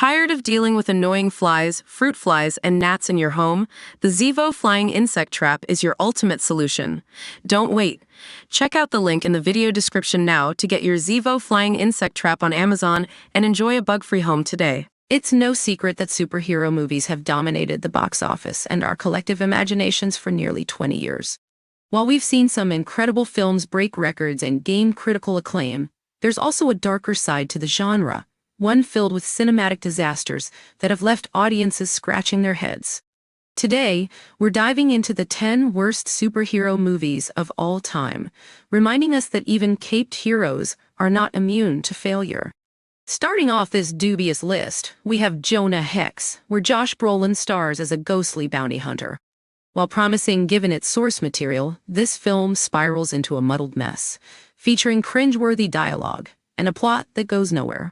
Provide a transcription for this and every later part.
Tired of dealing with annoying flies, fruit flies, and gnats in your home? The Zevo Flying Insect Trap is your ultimate solution. Don't wait. Check out the link in the video description now to get your Zevo Flying Insect Trap on Amazon and enjoy a bug-free home today. It's no secret that superhero movies have dominated the box office and our collective imaginations for nearly 20 years. While we've seen some incredible films break records and gain critical acclaim, there's also a darker side to the genre, one filled with cinematic disasters that have left audiences scratching their heads. Today, we're diving into the 10 worst superhero movies of all time, reminding us that even caped heroes are not immune to failure. Starting off this dubious list, we have Jonah Hex, where Josh Brolin stars as a ghostly bounty hunter. While promising given its source material, this film spirals into a muddled mess, featuring cringe-worthy dialogue and a plot that goes nowhere.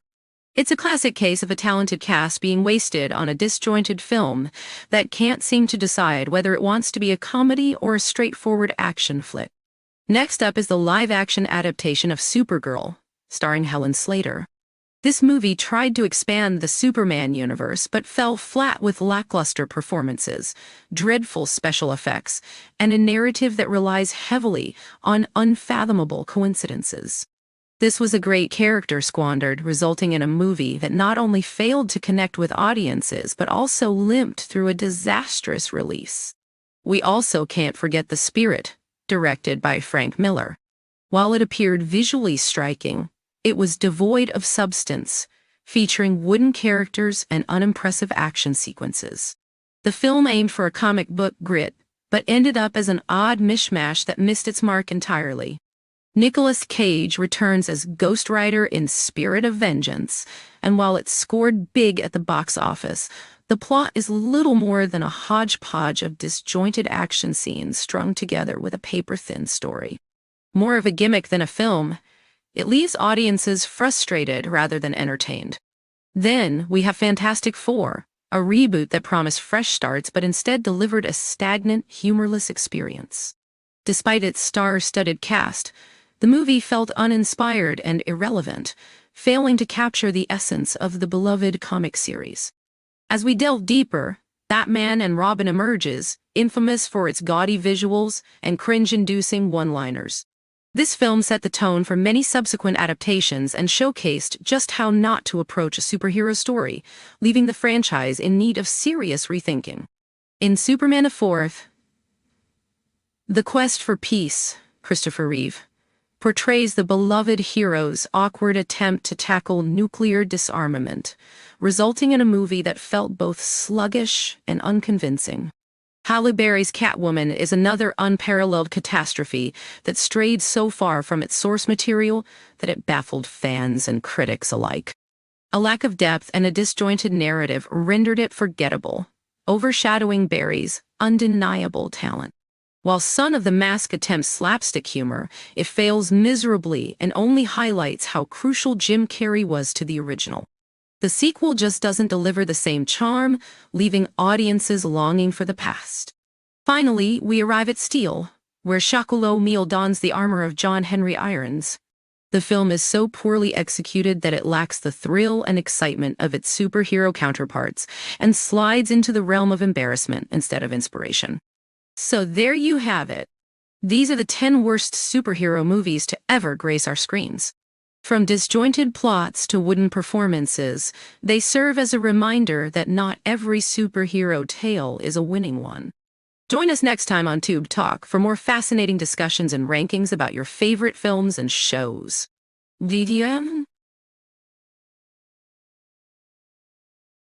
It's a classic case of a talented cast being wasted on a disjointed film that can't seem to decide whether it wants to be a comedy or a straightforward action flick. Next up is the live-action adaptation of Supergirl, starring Helen Slater. This movie tried to expand the Superman universe but fell flat with lackluster performances, dreadful special effects, and a narrative that relies heavily on unfathomable coincidences. This was a great character squandered, resulting in a movie that not only failed to connect with audiences but also limped through a disastrous release. We also can't forget The Spirit, directed by Frank Miller. While it appeared visually striking, it was devoid of substance, featuring wooden characters and unimpressive action sequences. The film aimed for a comic book grit, but ended up as an odd mishmash that missed its mark entirely. Nicolas Cage returns as Ghost Rider in Spirit of Vengeance, and while it scored big at the box office, the plot is little more than a hodgepodge of disjointed action scenes strung together with a paper-thin story. More of a gimmick than a film, it leaves audiences frustrated rather than entertained. Then we have Fantastic Four, a reboot that promised fresh starts but instead delivered a stagnant, humorless experience. Despite its star-studded cast, the movie felt uninspired and irrelevant, failing to capture the essence of the beloved comic series. As we delve deeper, Batman and Robin emerges, infamous for its gaudy visuals and cringe-inducing one-liners. This film set the tone for many subsequent adaptations and showcased just how not to approach a superhero story, leaving the franchise in need of serious rethinking. In Superman the Fourth, The Quest for Peace, Christopher Reeve portrays the beloved hero's awkward attempt to tackle nuclear disarmament, resulting in a movie that felt both sluggish and unconvincing. Halle Berry's Catwoman is another unparalleled catastrophe that strayed so far from its source material that it baffled fans and critics alike. A lack of depth and a disjointed narrative rendered it forgettable, overshadowing Berry's undeniable talent. While Son of the Mask attempts slapstick humor, it fails miserably and only highlights how crucial Jim Carrey was to the original. The sequel just doesn't deliver the same charm, leaving audiences longing for the past. Finally, we arrive at Steel, where Shaquille O'Neal dons the armor of John Henry Irons. The film is so poorly executed that it lacks the thrill and excitement of its superhero counterparts and slides into the realm of embarrassment instead of inspiration. So there you have it. These are the 10 worst superhero movies to ever grace our screens. From disjointed plots to wooden performances, they serve as a reminder that not every superhero tale is a winning one. Join us next time on Tube Talk for more fascinating discussions and rankings about your favorite films and shows. DDM?